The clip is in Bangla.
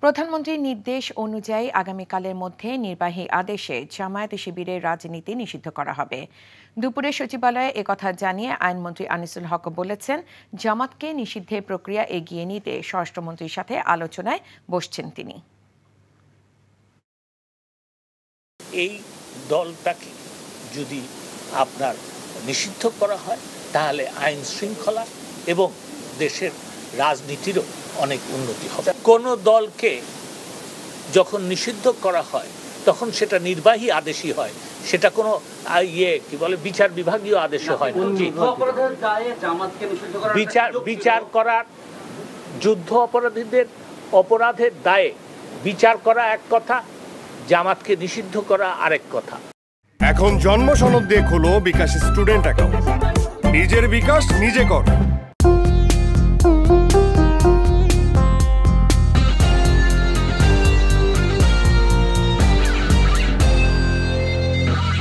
প্রধানমন্ত্রীর নির্দেশ অনুযায়ী আগামীকালের মধ্যে নির্বাহী আদেশে জামায়াত শিবিরের রাজনীতি নিষিদ্ধ করা হবে। দুপুরে সচিবালয়ে একথা জানিয়ে আইনমন্ত্রী আনিসুল হক বলেছেন, জামাতকে নিষিদ্ধের প্রক্রিয়া এগিয়ে নিতে স্বরাষ্ট্রমন্ত্রীর সাথে আলোচনায় বসছেন তিনি। এই দলটাকে যদি আপনার নিষিদ্ধ করা হয় তাহলে আইন শৃঙ্খলা এবং দেশের রাজনীতিরও অনেক উন্নতি হবে। কোনো দলকে যখন নিষিদ্ধ করা হয় তখন সেটা নির্বাহী আদেশই হয়, সেটা কোনো বিচার বিভাগীয় আদেশে হয় না। বিচার করার যুদ্ধ অপরাধীদের অপরাধের দায়ে বিচার করা এক কথা, জামাতকে নিষিদ্ধ করা আরেক কথা। এখন জন্ম সনদ দিয়ে খোলো বিকাশ স্টুডেন্ট অ্যাকাউন্ট। নিজের বিকাশ নিজে কর।